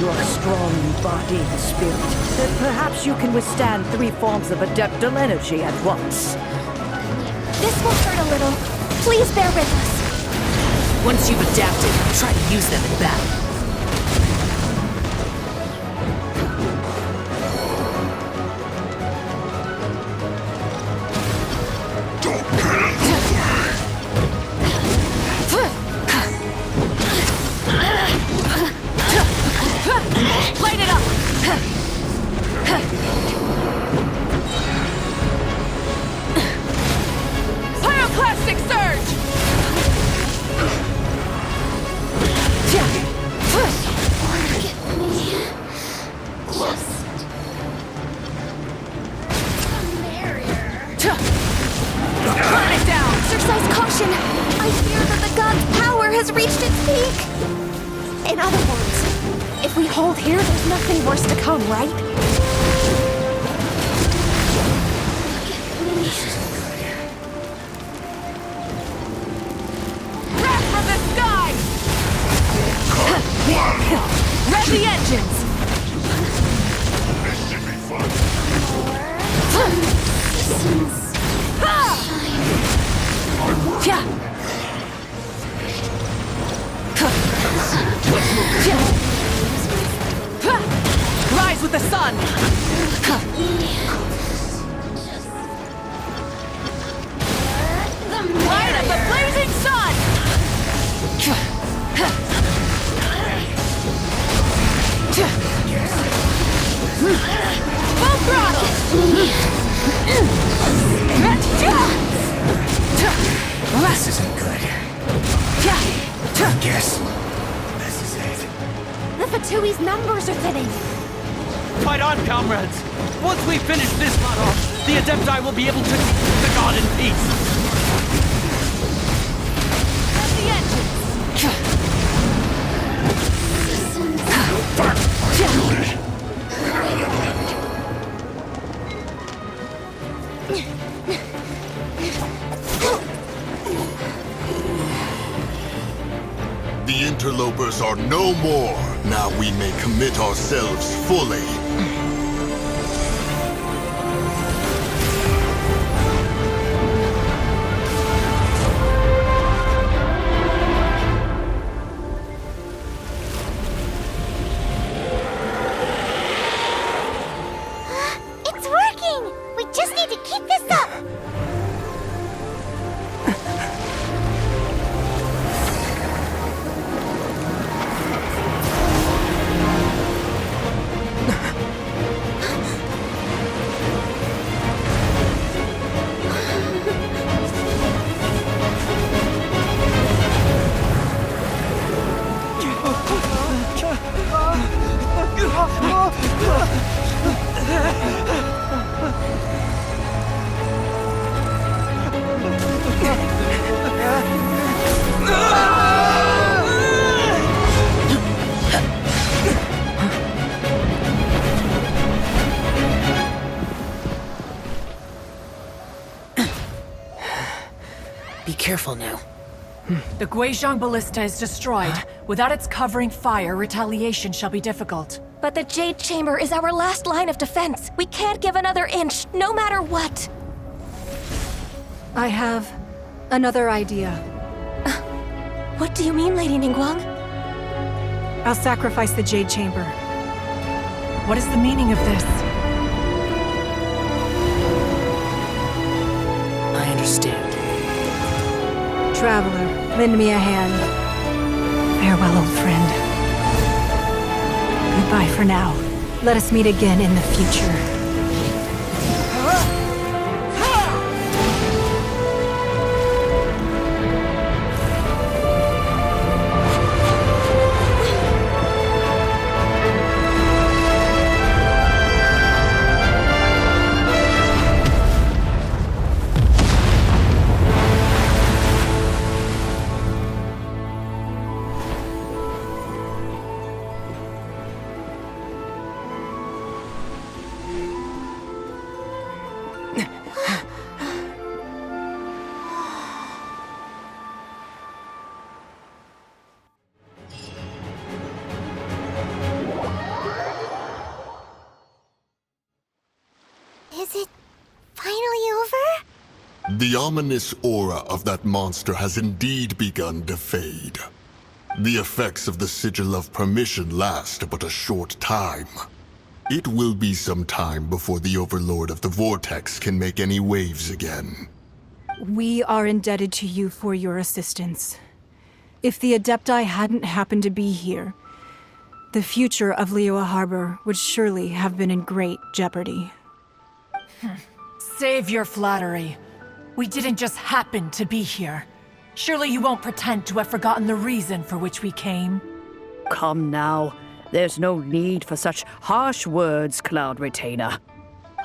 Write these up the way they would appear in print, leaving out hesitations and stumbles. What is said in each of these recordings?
your strong body and spirit, that perhaps you can withstand 3 forms of adeptal energy at once. This will hurt a little. Please bear with us. Once you've adapted, try to use them in battle. Light it up! Pyroclastic surge! Forgive me. Just a barrier. Burn it down! Exercise caution! I fear that the god's power has reached its peak! In other words, if we hold here, there's nothing worse to come, right? Wrath from the sky! Rev the engines! This should be fun. Rise with the sun! Light of the blazing sun! Full throttle! This isn't good. I guess this is it. The Fatui's numbers are thinning. Fight on, comrades! Once we finish this lot off, the Adepti will be able to keep the god in peace! Rev the engines! The interlopers are no more. Now we may commit ourselves fully. It's working! We just need to keep this up! Be careful now. The Guizhong Ballista is destroyed. Without its covering fire, retaliation shall be difficult. But the Jade Chamber is our last line of defense. We can't give another inch, no matter what. I have another idea. What do you mean, Lady Ningguang? I'll sacrifice the Jade Chamber. What is the meaning of this? I understand. Traveler, lend me a hand. Farewell, old friend. Goodbye for now. Let us meet again in the future. The ominous aura of that monster has indeed begun to fade. The effects of the Sigil of Permission last but a short time. It will be some time before the Overlord of the Vortex can make any waves again. We are indebted to you for your assistance. If the Adepti hadn't happened to be here, the future of Liyue Harbor would surely have been in great jeopardy. Save your flattery. We didn't just happen to be here. Surely you won't pretend to have forgotten the reason for which we came. Come now. There's no need for such harsh words, Cloud Retainer.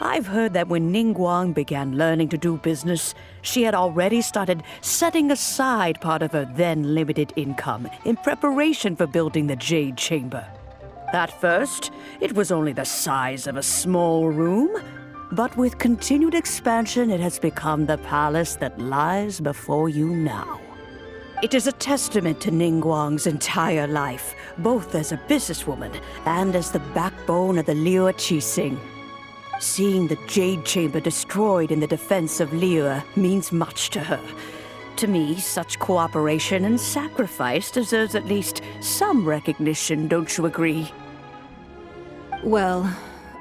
I've heard that when Ningguang began learning to do business, she had already started setting aside part of her then limited income in preparation for building the Jade Chamber. At first, it was only the size of a small room, but with continued expansion, it has become the palace that lies before you now. It is a testament to Ningguang's entire life, both as a businesswoman and as the backbone of the Liyue Qixing. Seeing the Jade Chamber destroyed in the defense of Liyue means much to her. To me, such cooperation and sacrifice deserves at least some recognition, don't you agree? Well,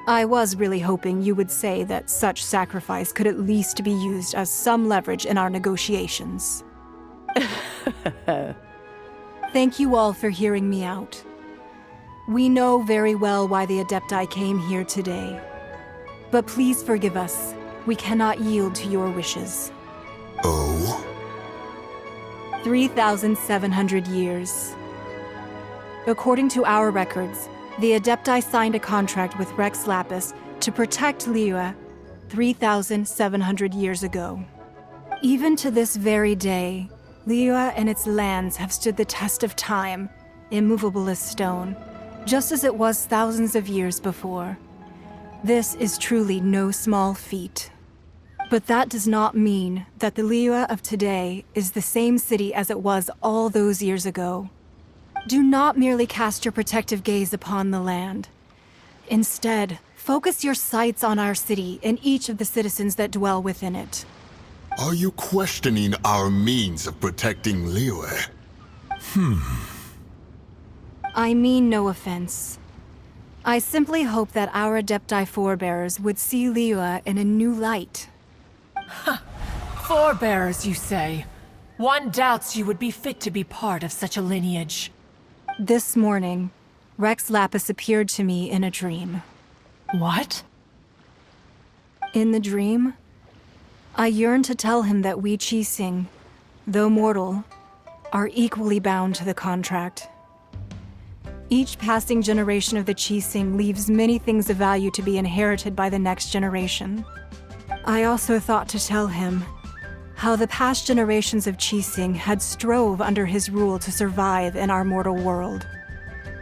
I was really hoping you would say that such sacrifice could at least be used as some leverage in our negotiations. Thank you all for hearing me out. We know very well why the Adepti came here today. But please forgive us. We cannot yield to your wishes. Oh? 3,700 years. According to our records, the Adepti signed a contract with Rex Lapis to protect Liyue 3,700 years ago. Even to this very day, Liyue and its lands have stood the test of time, immovable as stone, just as it was thousands of years before. This is truly no small feat. But that does not mean that the Liyue of today is the same city as it was all those years ago. Do not merely cast your protective gaze upon the land. Instead, focus your sights on our city and each of the citizens that dwell within it. Are you questioning our means of protecting Liyue? I mean no offense. I simply hope that our Adepti forebears would see Liyue in a new light. Forebears, you say? One doubts you would be fit to be part of such a lineage. This morning, Rex Lapis appeared to me in a dream. What? In the dream, I yearned to tell him that we Qixing, though mortal, are equally bound to the contract. Each passing generation of the Qixing leaves many things of value to be inherited by the next generation. I also thought to tell him how the past generations of Qixing had strove under his rule to survive in our mortal world,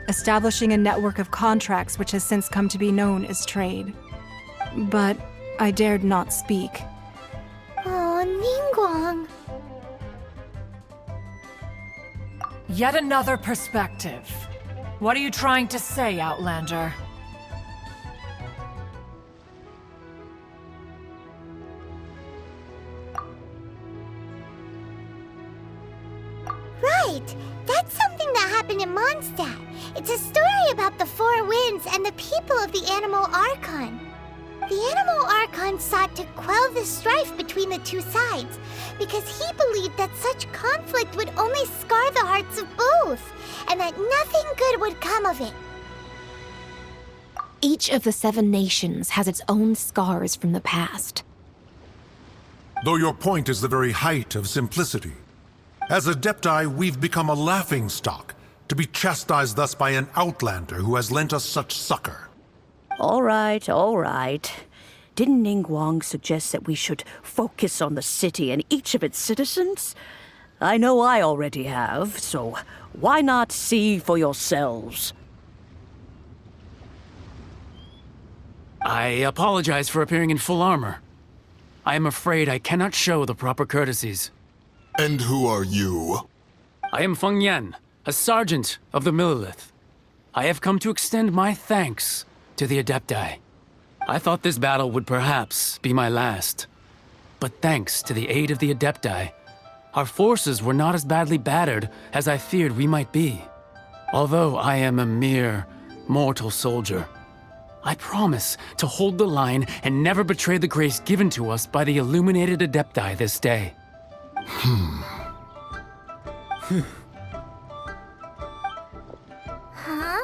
establishing a network of contracts which has since come to be known as trade. But I dared not speak. Oh, Ningguang. Yet another perspective. What are you trying to say, Outlander? Right! That's something that happened in Mondstadt. It's a story about the Four Winds and the people of the Animal Archon. The Animal Archon sought to quell the strife between the two sides, because he believed that such conflict would only scar the hearts of both, and that nothing good would come of it. Each of the 7 nations has its own scars from the past. Though your point is the very height of simplicity. As Adepti, we've become a laughingstock, to be chastised thus by an outlander who has lent us such succor. All right, all right. Didn't Ningguang suggest that we should focus on the city and each of its citizens? I know I already have, so why not see for yourselves? I apologize for appearing in full armor. I am afraid I cannot show the proper courtesies. And who are you? I am Feng Yan, a sergeant of the Millelith. I have come to extend my thanks to the Adepti. I thought this battle would perhaps be my last. But thanks to the aid of the Adepti, our forces were not as badly battered as I feared we might be. Although I am a mere mortal soldier, I promise to hold the line and never betray the grace given to us by the illuminated Adepti this day. Huh?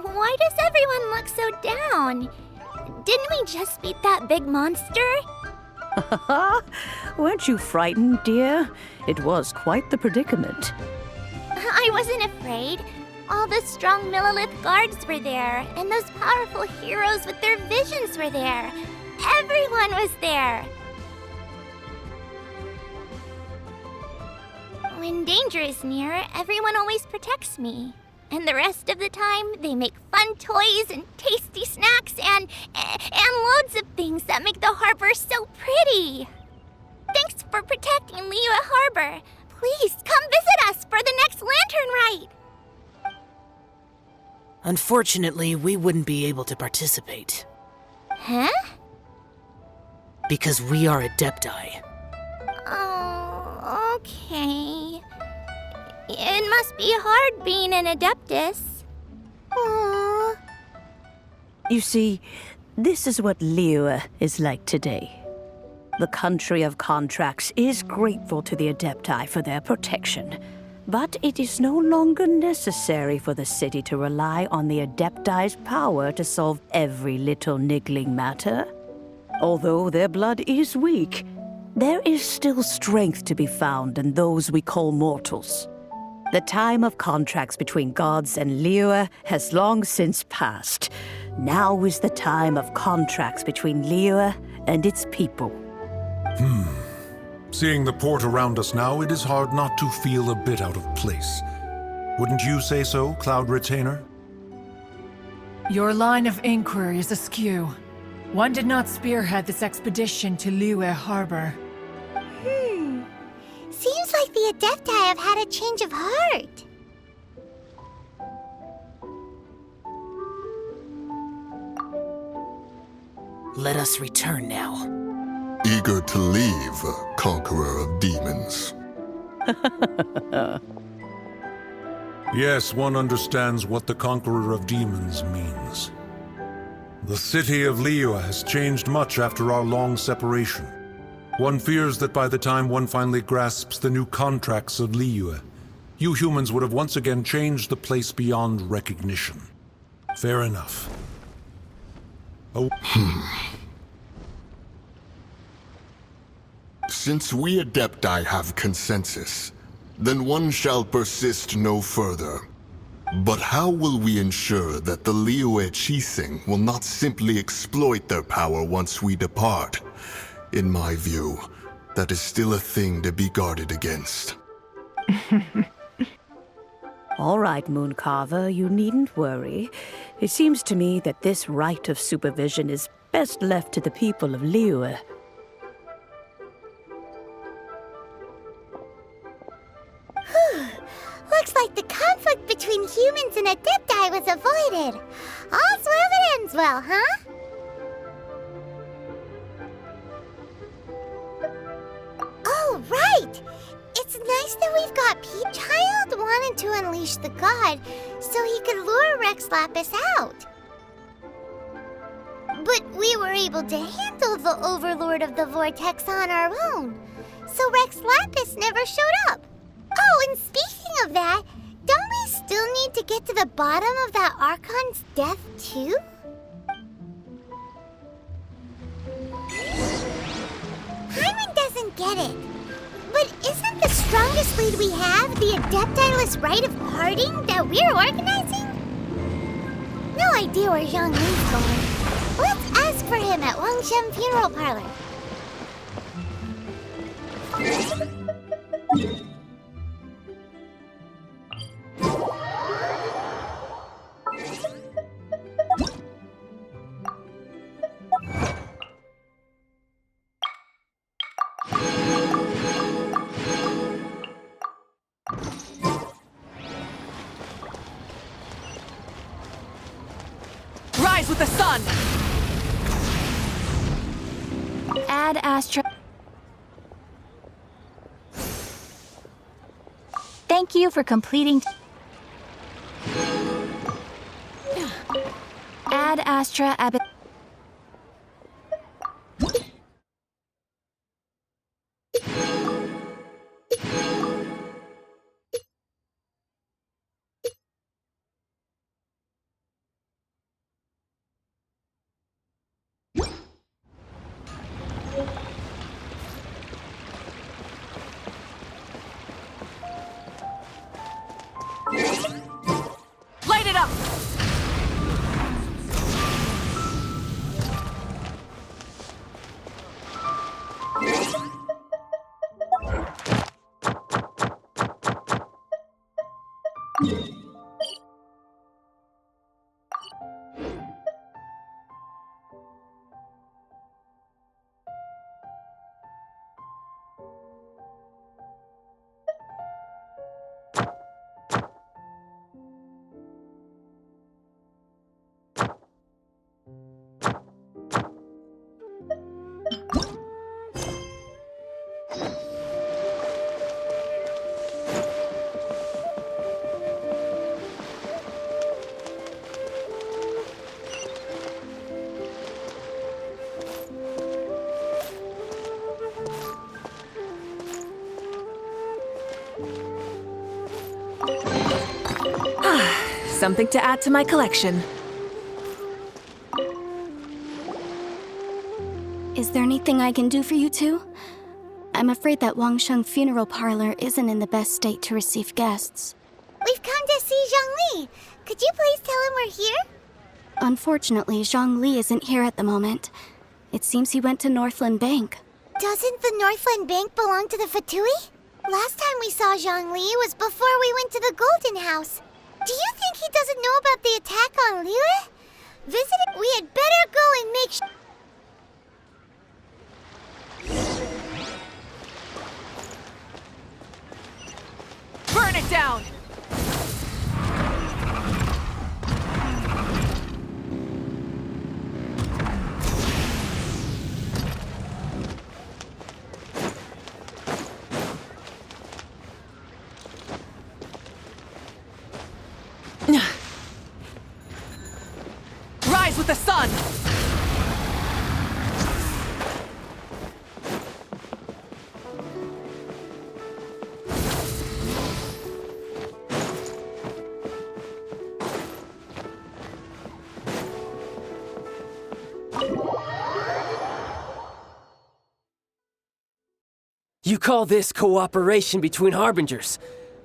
Why does everyone look so down? Didn't we just beat that big monster? Weren't you frightened, dear? It was quite the predicament. I wasn't afraid. All the strong Millelith guards were there, and those powerful heroes with their visions were there. Everyone was there. When danger is near, everyone always protects me. And the rest of the time, they make fun toys and tasty snacks and loads of things that make the harbor so pretty. Thanks for protecting Liyue Harbor. Please come visit us for the next lantern rite. Unfortunately, we wouldn't be able to participate. Huh? Because we are Adepti. Oh, okay. It must be hard being an Adeptus. Aww. You see, this is what Liyue is like today. The country of contracts is grateful to the Adepti for their protection, but it is no longer necessary for the city to rely on the Adepti's power to solve every little niggling matter. Although their blood is weak, there is still strength to be found in those we call mortals. The time of contracts between gods and Liyue has long since passed. Now is the time of contracts between Liyue and its people. Seeing the port around us now, it is hard not to feel a bit out of place. Wouldn't you say so, Cloud Retainer? Your line of inquiry is askew. One did not spearhead this expedition to Liyue Harbor. Seems like the Adepti have had a change of heart. Let us return now. Eager to leave, Conqueror of Demons. Yes, one understands what the Conqueror of Demons means. The city of Liyue has changed much after our long separation. One fears that by the time one finally grasps the new contracts of Liyue, you humans would have once again changed the place beyond recognition. Fair enough. Oh. Since we Adepti have consensus, then one shall persist no further. But how will we ensure that the Liyue Qixing will not simply exploit their power once we depart? In my view, that is still a thing to be guarded against. All right, Mooncarver, you needn't worry. It seems to me that this right of supervision is best left to the people of Liyue. Looks like the conflict between humans and Adepti was avoided. All's well that ends well, huh? Oh, right! It's nice that we've got Peachchild wanting to unleash the god so he could lure Rex Lapis out. But we were able to handle the Overlord of the Vortex on our own, so Rex Lapis never showed up. Oh, and speaking of that, don't we still need to get to the bottom of that Archon's death, too? Hyman doesn't get it. But isn't the strongest lead we have the Adepti-less rite of parting that we're organizing? No idea where Zhang Li's going. Let's ask for him at Wangshen Funeral Parlor. Rise with the sun! Ad Astra. Thank you for completing... Ad Astra Ab... Light it up! Something to add to my collection. Is there anything I can do for you two? I'm afraid that Wangsheng Funeral Parlor isn't in the best state to receive guests. We've come to see Zhongli. Could you please tell him we're here? Unfortunately, Zhongli isn't here at the moment. It seems he went to Northland Bank. Doesn't the Northland Bank belong to the Fatui? Last time we saw Zhongli was before we went to the Golden House. Do you think he doesn't know about the attack on Liyue? We had better go and make sure. Burn it down! Rise with the sun! You call this cooperation between Harbingers?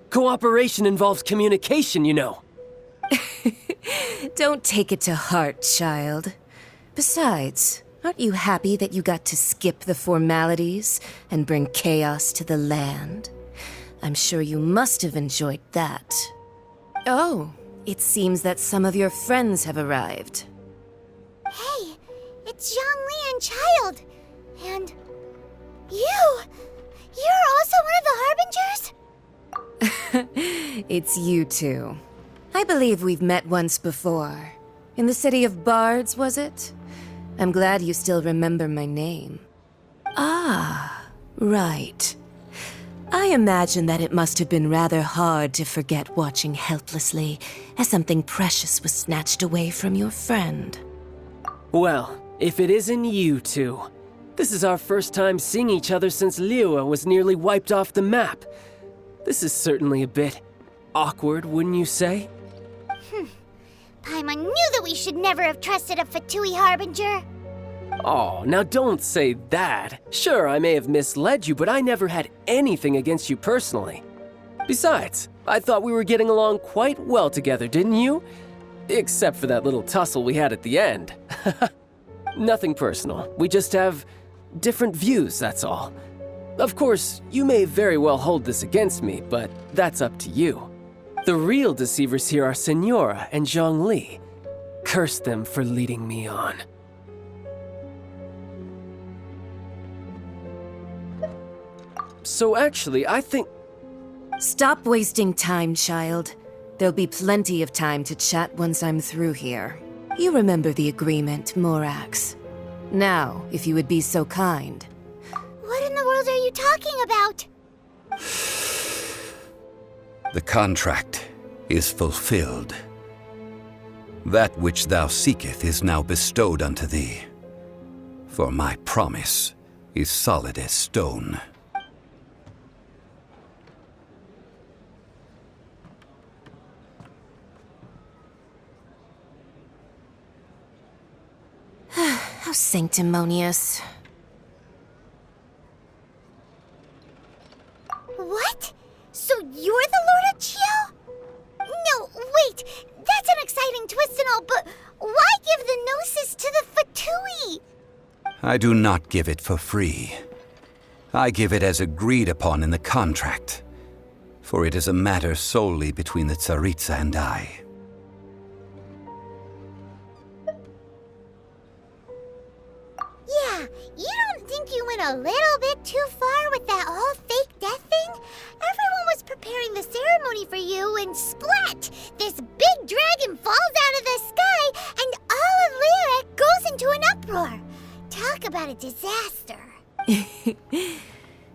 Cooperation involves communication, you know. Don't take it to heart, child. Besides, aren't you happy that you got to skip the formalities and bring chaos to the land? I'm sure you must have enjoyed that. Oh, it seems that some of your friends have arrived. Hey, it's Zhongli and Child. And you! You're also one of the Harbingers? It's you two. I believe we've met once before. In the city of Bards, was it? I'm glad you still remember my name. Ah, right. I imagine that it must have been rather hard to forget watching helplessly as something precious was snatched away from your friend. Well, if it isn't you two. This is our first time seeing each other since Liyue was nearly wiped off the map. This is certainly a bit awkward, wouldn't you say? Paimon knew that we should never have trusted a Fatui Harbinger. Oh, now don't say that. Sure, I may have misled you, but I never had anything against you personally. Besides, I thought we were getting along quite well together, didn't you? Except for that little tussle we had at the end. Nothing personal. We just have different views, that's all. Of course, you may very well hold this against me, but that's up to you. The real deceivers here are Senora and Zhongli. Curse them for leading me on. So actually, I think... Stop wasting time, child. There'll be plenty of time to chat once I'm through here. You remember the agreement, Morax. Now, if you would be so kind. What in the world are you talking about? The contract is fulfilled. That which thou seeketh is now bestowed unto thee. For my promise is solid as stone. How sanctimonious. What? So you're the Lord of Chio? No, wait! That's an exciting twist and all, but why give the Gnosis to the Fatui? I do not give it for free. I give it as agreed upon in the contract, for it is a matter solely between the Tsaritsa and I. Yeah, you don't think you went a little bit too far with that whole fake death thing? Everyone was preparing the ceremony for you, and splat! This big dragon falls out of the sky, and all of Liyue goes into an uproar. Talk about a disaster.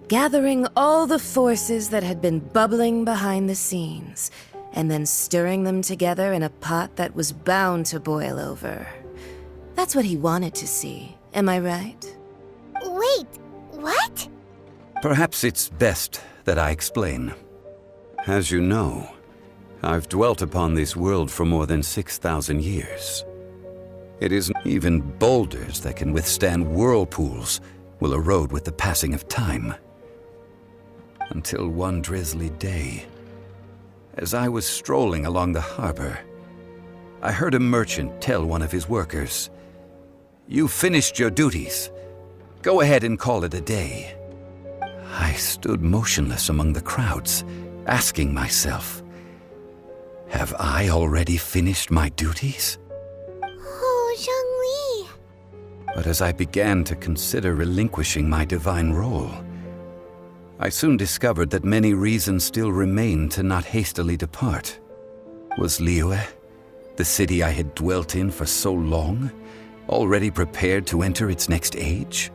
Gathering all the forces that had been bubbling behind the scenes, and then stirring them together in a pot that was bound to boil over. That's what he wanted to see, am I right? Wait, what? Perhaps it's best that I explain. As you know, I've dwelt upon this world for more than 6,000 years. It isn't even boulders that can withstand whirlpools will erode with the passing of time. Until one drizzly day, as I was strolling along the harbor, I heard a merchant tell one of his workers, "You finished your duties. Go ahead and call it a day." I stood motionless among the crowds, asking myself, have I already finished my duties? Oh, Zhongli. But as I began to consider relinquishing my divine role, I soon discovered that many reasons still remained to not hastily depart. Was Liyue, the city I had dwelt in for so long, already prepared to enter its next age?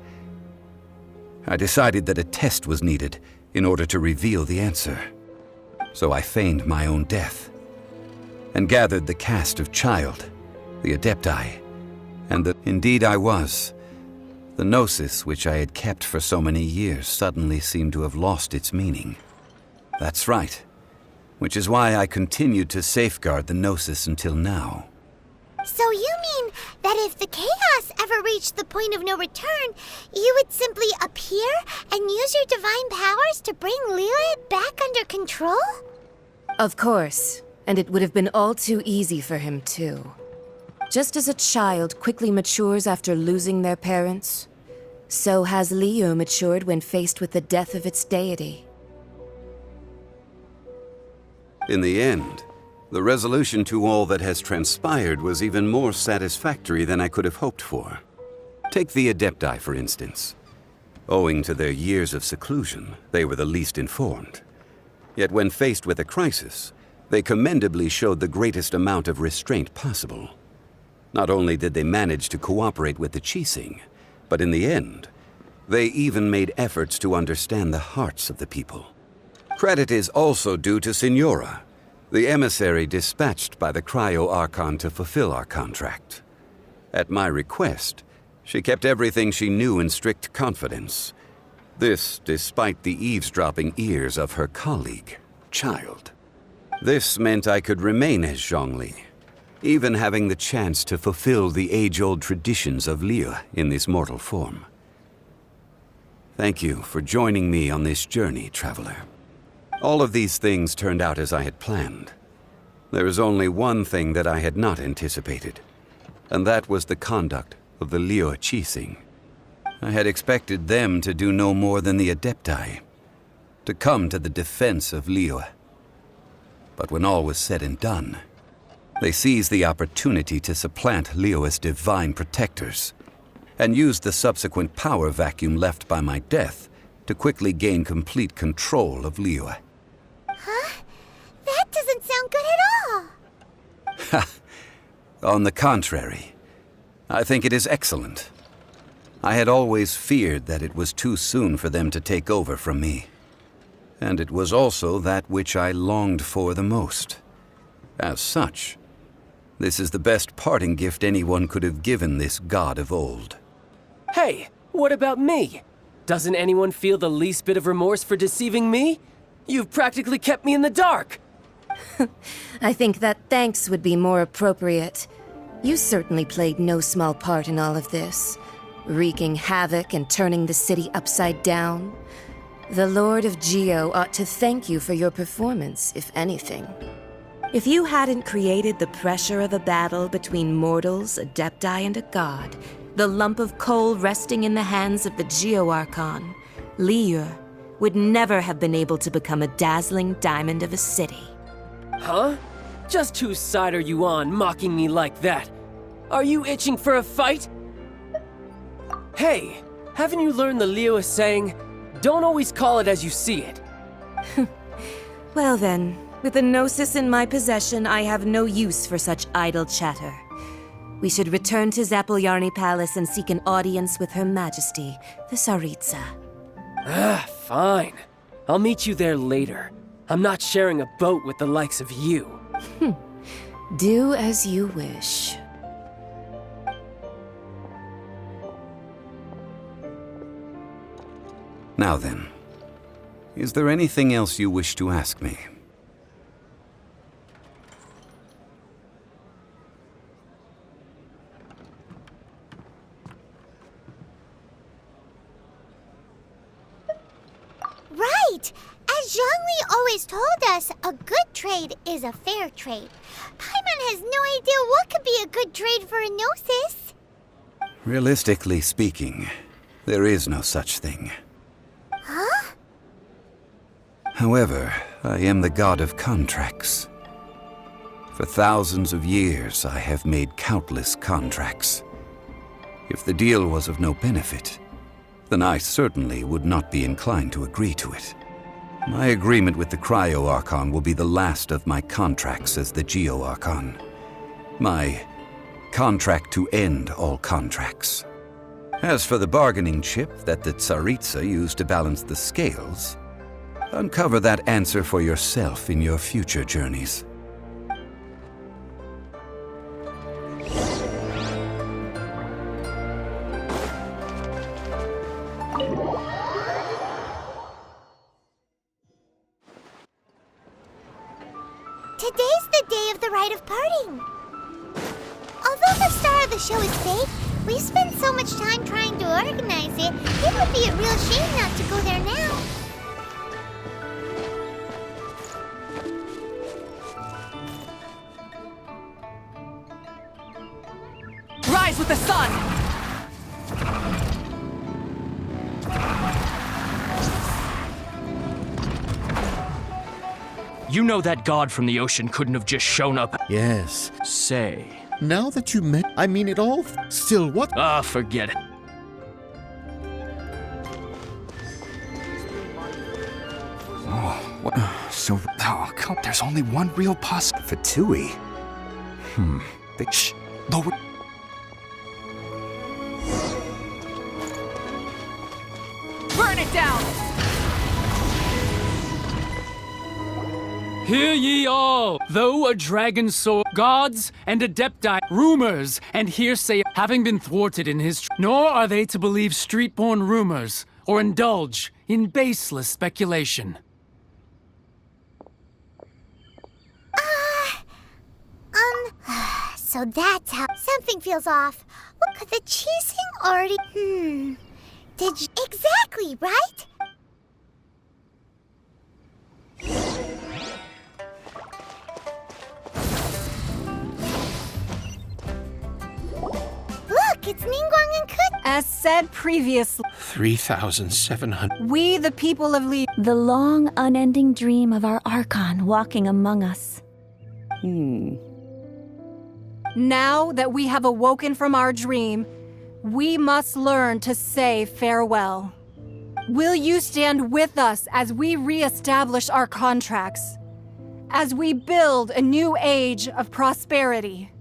I decided that a test was needed in order to reveal the answer. So I feigned my own death, and gathered the cast of Child, the Adepti, and indeed I was. The Gnosis, which I had kept for so many years, suddenly seemed to have lost its meaning. That's right, which is why I continued to safeguard the Gnosis until now. So you mean that if the chaos ever reached the point of no return, you would simply appear and use your divine powers to bring Liyue back under control? Of course, and it would have been all too easy for him too. Just as a child quickly matures after losing their parents, so has Liyue matured when faced with the death of its deity. In the end, the resolution to all that has transpired was even more satisfactory than I could have hoped for. Take the Adepti, for instance. Owing to their years of seclusion, they were the least informed. Yet when faced with a crisis, they commendably showed the greatest amount of restraint possible. Not only did they manage to cooperate with the Qixing, but in the end, they even made efforts to understand the hearts of the people. Credit is also due to Signora, the emissary dispatched by the Cryo Archon to fulfill our contract. At my request, she kept everything she knew in strict confidence. This despite the eavesdropping ears of her colleague, Child. This meant I could remain as Zhongli, even having the chance to fulfill the age-old traditions of Liyue in this mortal form. Thank you for joining me on this journey, traveler. All of these things turned out as I had planned. There is only one thing that I had not anticipated, and that was the conduct of the Liyue Qixing. I had expected them to do no more than the Adepti, to come to the defense of Liyue. But when all was said and done, they seized the opportunity to supplant Liyue as divine protectors, and used the subsequent power vacuum left by my death to quickly gain complete control of Liyue. Huh? That doesn't sound good at all! Ha! On the contrary, I think it is excellent. I had always feared that it was too soon for them to take over from me. and it was also that which I longed for the most. As such, this is the best parting gift anyone could have given this god of old. Hey, what about me? Doesn't anyone feel the least bit of remorse for deceiving me? You've practically kept me in the dark. I think that thanks would be more appropriate. You certainly played no small part in all of this, wreaking havoc and turning the city upside down. The Lord of Geo ought to thank you for your performance, if anything. If you hadn't created the pressure of a battle between mortals, Adepti, and a god, the lump of coal resting in the hands of the Geo-Archon, Liyue, would never have been able to become a dazzling diamond of a city. Huh? Just whose side are you on, mocking me like that? Are you itching for a fight? Hey, haven't you learned the Liyue saying, don't always call it as you see it? Well then, with the Gnosis in my possession, I have no use for such idle chatter. We should return to Zapoljarny Palace and seek an audience with Her Majesty, the Tsaritsa. Fine. I'll meet you there later. I'm not sharing a boat with the likes of you. Do as you wish. Now then, is there anything else you wish to ask me? Right! As Zhongli always told us, a good trade is a fair trade. Paimon has no idea what could be a good trade for a Gnosis. Realistically speaking, there is no such thing. Huh? However, I am the god of contracts. For thousands of years, I have made countless contracts. If the deal was of no benefit, then I certainly would not be inclined to agree to it. My agreement with the Cryo-Archon will be the last of my contracts as the Geo-Archon. My contract to end all contracts. As for the bargaining chip that the Tsaritsa used to balance the scales, uncover that answer for yourself in your future journeys. Today's the day of the rite of parting. Although the star of the show is fake, we spent so much time trying to organize it, it would be a real shame not to go there now. Rise with the sun! You know that god from the ocean couldn't have just shown up. Yes. Say. Now that you met, I mean it all. Still, what? Ah, forget it. Oh, what? So, come, there's only one real Fatui. Shh, lower. Burn it down! Hear ye all! Though a dragon soar, gods and Adepti, rumors and hearsay having been thwarted in his nor are they to believe street-born rumors or indulge in baseless speculation. So that's how something feels off. What could the cheesing already? Did you exactly right? Look, it's Ningguang and Kut. As said previously, 3,700. we, the people of Li, The long, unending dream of our Archon walking among us. now that we have awoken from our dream, we must learn to say farewell. Will you stand with us as we re-establish our contracts? As we build a new age of prosperity?